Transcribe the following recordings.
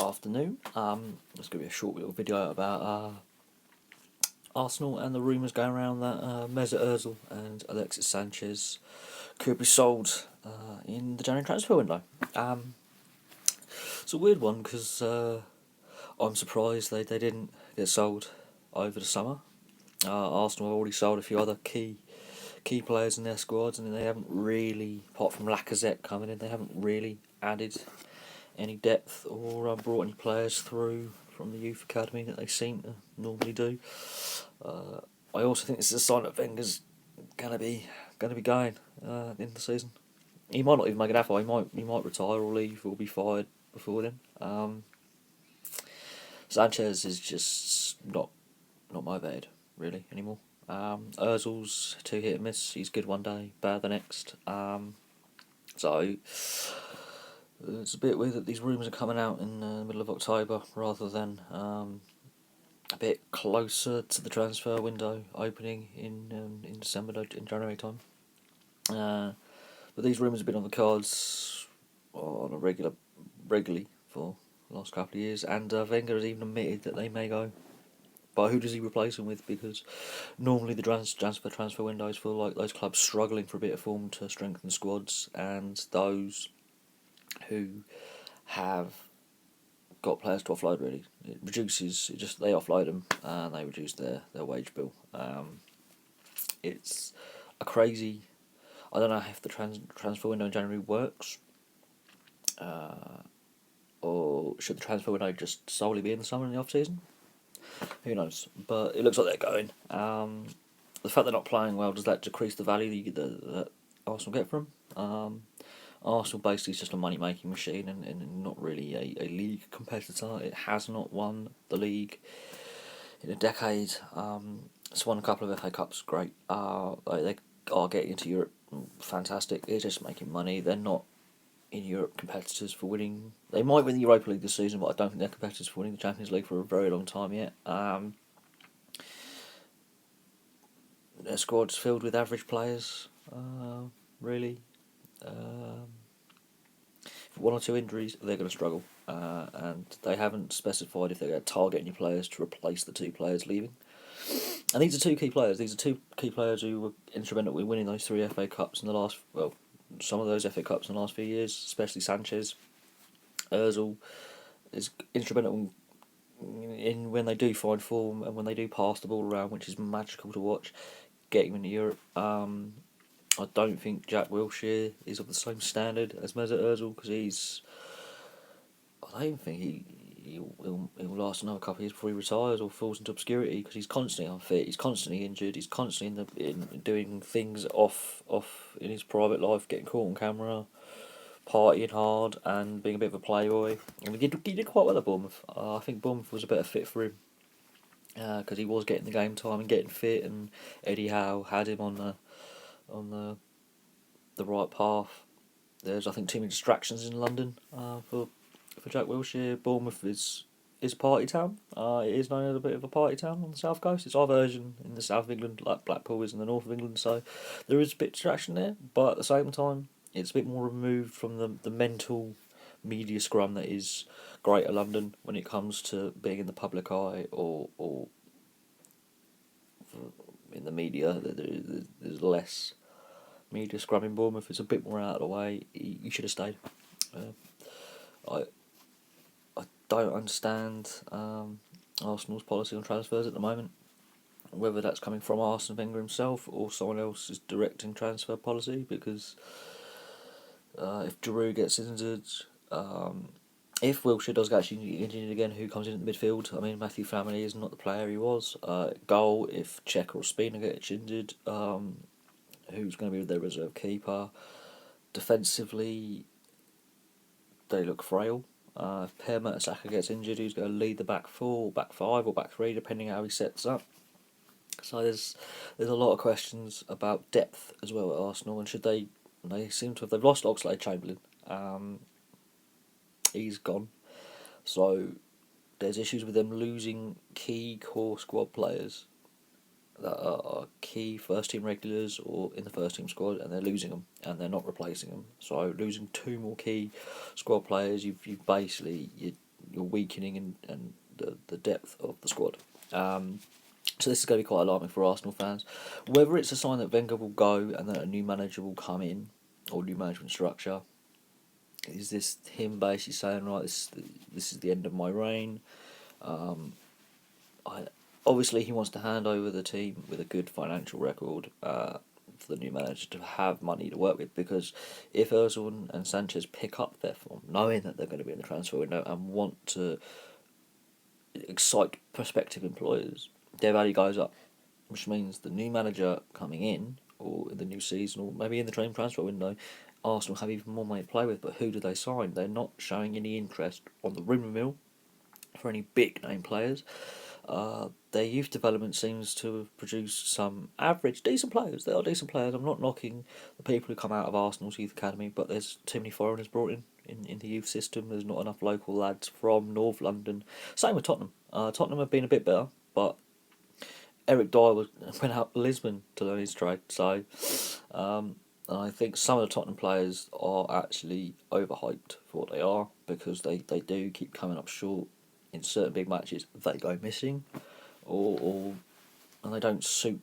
afternoon. It's going to be a short little video about Arsenal and the rumours going around that Mesut Ozil and Alexis Sanchez could be sold in the January transfer window. It's a weird one because I'm surprised they didn't get sold over the summer. Arsenal have already sold a few other key players in their squads, and they haven't really, apart from Lacazette coming in, they haven't really added any depth or brought any players through from the youth academy that they seem to normally do. I also think this is a sign that Wenger's gonna be going in the season. He might not even make it that far. He might retire or leave or be fired before then. Sanchez is just not motivated really anymore. Ozil's too hit and miss. He's good one day, bad the next. So it's a bit weird that these rumours are coming out in the middle of October rather than a bit closer to the transfer window opening in December, in January time. But these rumours have been on the cards on a regularly for the last couple of years, and Wenger has even admitted that they may go. But who does he replace them with? Because normally the transfer windows feel like those clubs struggling for a bit of form to strengthen squads, and those who have got players to offload really. They offload them and they reduce their wage bill. It's a crazy. I don't know if the transfer window in January works, or should the transfer window just solely be in the summer and the off season? Who knows? But it looks like they're going. The fact they're not playing well, does that decrease the value that Arsenal get from them? Arsenal basically is just a money making machine and not really a league competitor. It has not won the league in a decade. It's won a couple of FA Cups, great. They are getting into Europe, fantastic. They're just making money. They're not in Europe competitors for winning. They might win the Europa League this season, but I don't think they're competitors for winning the Champions League for a very long time yet. Their squad's filled with average players, really. One or two injuries, they're going to struggle, and they haven't specified if they're going to target any players to replace the two players leaving. And these are two key players. These are two key players who were instrumental in winning those 3 FA Cups in the last, some of those FA Cups in the last few years, especially Sanchez. Ozil is instrumental in when they do find form and when they do pass the ball around, which is magical to watch, getting into Europe. I don't think Jack Wilshere is of the same standard as Mesut Ozil, because I don't think he'll last another couple of years before he retires or falls into obscurity, because he's constantly unfit, he's constantly injured, he's constantly in doing things off in his private life, getting caught on camera, partying hard and being a bit of a playboy. And he did quite well at Bournemouth. I think Bournemouth was a better fit for him, because he was getting the game time and getting fit, and Eddie Howe had him on the right path. There's, I think, too many distractions in London for Jack Wilshere. Bournemouth is party town. It is known as a bit of a party town on the south coast. It's our version in the south of England, like Blackpool is in the north of England. So there is a bit of distraction there, but at the same time, it's a bit more removed from the mental media scrum that is Greater London when it comes to being in the public eye or in the media. There's less media scrum in Bournemouth. It's a bit more out of the way. You should have stayed. I don't understand Arsenal's policy on transfers at the moment. Whether that's coming from Arsene Wenger himself or someone else is directing transfer policy, because if Giroud gets injured, if Wilshere does get injured again, who comes in at the midfield? I mean, Matthew Flamini is not the player he was. Goal, if Czech or Spina gets injured, who's going to be their reserve keeper? Defensively, they look frail. If Per Mertesacker gets injured, who's going to lead the back 4, back 5 or back 3, depending how he sets up? So there's a lot of questions about depth as well at Arsenal, and they've lost Oxlade-Chamberlain. He's gone. So there's issues with them losing key core squad players that are key first team regulars or in the first team squad, and they're losing them and they're not replacing them. So losing 2 more key squad players, you've basically you're weakening and the depth of the squad. So this is going to be quite alarming for Arsenal fans. Whether it's a sign that Wenger will go and that a new manager will come in, or new management structure, is this him basically saying, right, this is the end of my reign? I Obviously he wants to hand over the team with a good financial record for the new manager to have money to work with, because if Ozil and Sanchez pick up their form, knowing that they're going to be in the transfer window and want to excite prospective employers, their value goes up, which means the new manager coming in, or in the new season, or maybe in the training transfer window, Arsenal have even more money to play with. But who do they sign? They're not showing any interest on the rumour mill for any big name players. Their youth development seems to have produced some average, decent players. They are decent players. I'm not knocking the people who come out of Arsenal's youth academy, but there's too many foreigners brought in the youth system. There's not enough local lads from North London. Same with Tottenham. Tottenham have been a bit better, but Eric Dyer went out to Lisbon to learn his trade. So, and I think some of the Tottenham players are actually overhyped for what they are, because they do keep coming up short in certain big matches. They go missing, or and they don't suit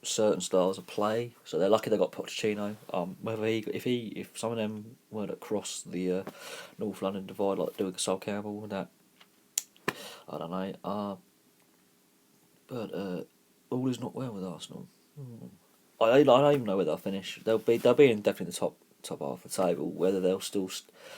certain styles of play. So they're lucky they got Pochettino. Whether if some of them were to cross the North London divide like doing Sol Campbell and that, I don't know. But all is not well with Arsenal. I don't even know where they'll finish. They'll be in definitely the top half of the table. Whether they'll still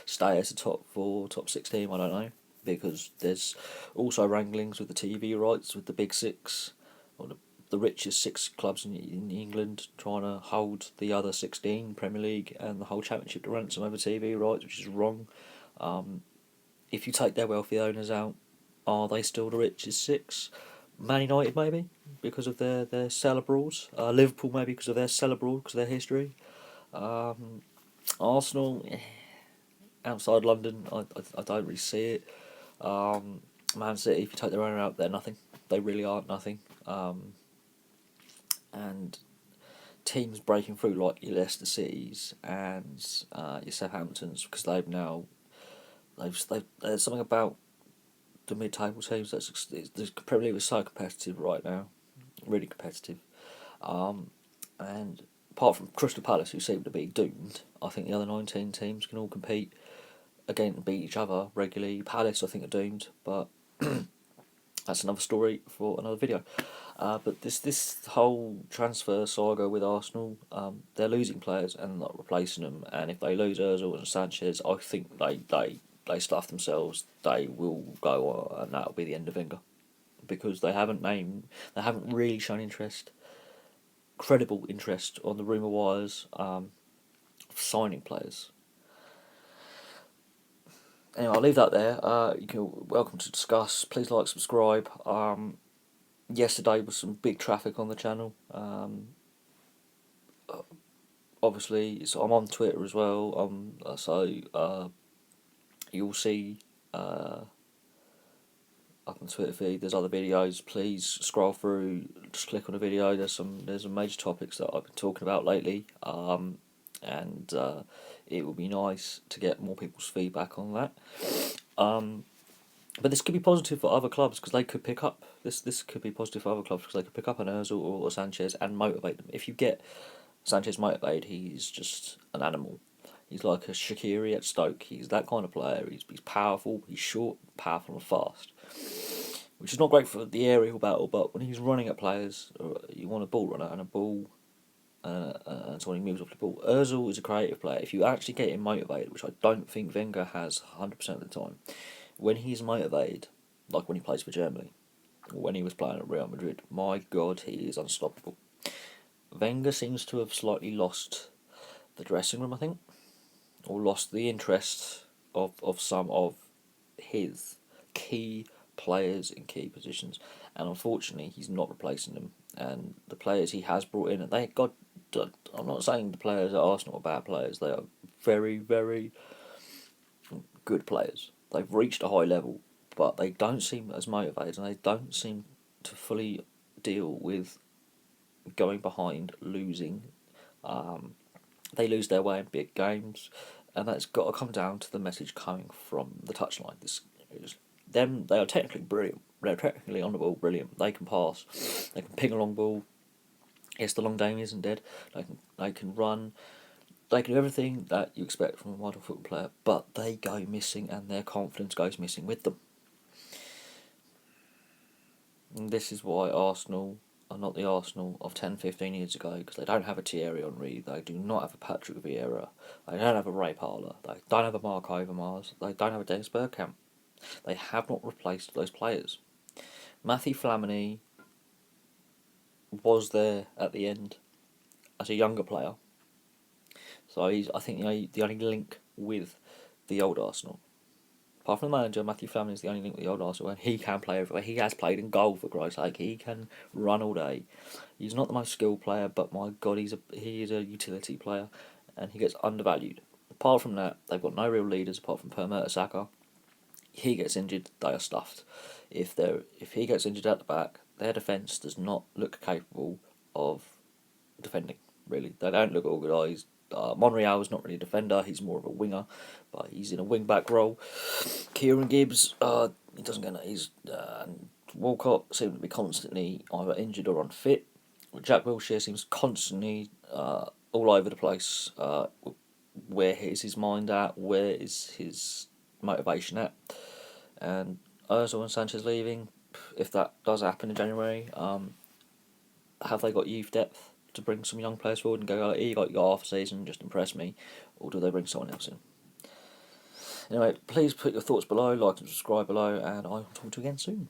stay as a top 4, top 6 team, I don't know, because there's also wranglings with the TV rights with the big 6, or the richest 6 clubs in England, trying to hold the other 16 Premier League and the whole Championship to ransom over TV rights, which is wrong. If you take their wealthy owners out, are they still the richest 6? Man United maybe, because of their sell abroad. Liverpool maybe because of their sell abroad, because of their history. Arsenal, outside London, I don't really see it. Man City, if you take their owner out, they're nothing. They really are nothing. And teams breaking through like your Leicester Cities and your Southamptons, because there's something about the mid-table teams the Premier League is so competitive right now, really competitive. And apart from Crystal Palace, who seem to be doomed, I think the other 19 teams can all compete again and beat each other regularly. Palace, I think, are doomed, but that's another story for another video. But this whole transfer saga with Arsenal, they're losing players and not replacing them. And if they lose Ozil and Sanchez, I think they stuff themselves. They will go on, and that'll be the end of Wenger, because they haven't really shown credible interest on the rumour wires of signing players. Anyway, I'll leave that there. Welcome to discuss. Please like, subscribe. Yesterday was some big traffic on the channel. Obviously, so I'm on Twitter as well. So you'll see up on the Twitter feed. There's other videos. Please scroll through. Just click on a video. There's some major topics that I've been talking about lately. And it would be nice to get more people's feedback on that. But this could be positive for other clubs, because they could pick up this could be positive for other clubs, because they could pick up an Ozil or a Sanchez and motivate them. If you get Sanchez motivated, he's just an animal. He's like a Shaqiri at Stoke. He's that kind of player. He's powerful. He's short, powerful, and fast, which is not great for the aerial battle. But when he's running at players, you want a ball runner and a ball. And someone who moves off the ball. Ozil is a creative player. If you actually get him motivated, which I don't think Wenger has 100% of the time, when he's motivated, like when he plays for Germany, or when he was playing at Real Madrid, my God, he is unstoppable. Wenger seems to have slightly lost the dressing room, I think, or lost the interest of some of his key players in key positions, and unfortunately he's not replacing them. And the players he has brought in, I'm not saying the players at Arsenal are bad players. They are very, very good players. They've reached a high level, but they don't seem as motivated, and they don't seem to fully deal with going behind, losing. They lose their way in big games, and that's got to come down to the message coming from the touchline. This is they are technically brilliant. They're technically on the ball brilliant. They can pass, they can ping a long ball. Yes, the long game isn't dead. They can run. They can do everything that you expect from a modern football player, but they go missing, and their confidence goes missing with them. And this is why Arsenal are not the Arsenal of 10, 15 years ago, because they don't have a Thierry Henry, they do not have a Patrick Vieira, they don't have a Ray Parlour, they don't have a Mark Overmars, they don't have a Dennis Bergkamp. They have not replaced those players. Matthew Flamini was there at the end as a younger player, so he's, I think, the only link with the old Arsenal. Apart from the manager, Matthew Flamini is the only link with the old Arsenal, and he can play everywhere. He has played in goal, for Christ's sake. He can run all day. He's not the most skilled player, but my God, he is a utility player, and he gets undervalued. Apart from that, they've got no real leaders apart from Saga. He gets injured, they are stuffed. If he gets injured at the back, their defence does not look capable of defending. Really, they don't look organised. Monreal is not really a defender; he's more of a winger, but he's in a wing back role. Kieran Gibbs, he doesn't get it. And Walcott seems to be constantly either injured or unfit. Jack Wilshere seems constantly all over the place. Where is his mind at? Where is his motivation at? And Ozil and Sanchez leaving. If that does happen in January, have they got youth depth to bring some young players forward and go, here you got your half a season, just impress me, or do they bring someone else in? Anyway, please put your thoughts below, like and subscribe below, and I will talk to you again soon.